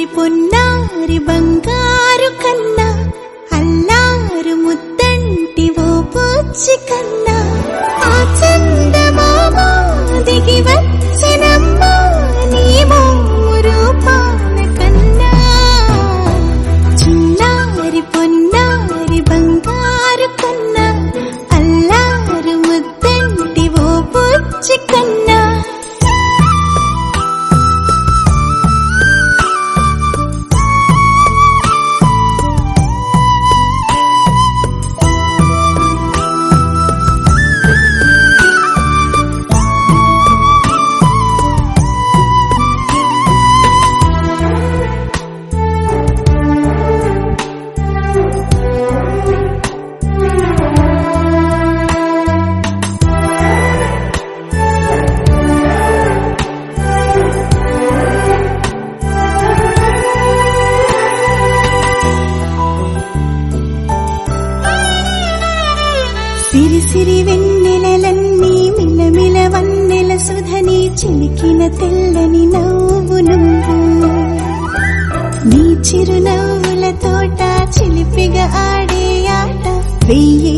చిన్నారి పొన్నారి బంగారు కన్నా అల్లారు ముద్దంటి ఓ పూచి కన్నా ఆ చందమామ దిగి వచ్చినమ్మా నీ రూపాల కన్నా చిన్నారి పొన్నారి బంగారు కన్నా అల్లారు ముద్దంటి ఓ పూచి కన్నా సిరి సిరి వెన్నెలలన్నీ మిలమిల వన్నెల సుధని చిలికిన తెల్లని నవ్వు నువ్వు నీ చిరునవ్వుల తోట చిలిపిగా ఆడే ఆట వెయ్యి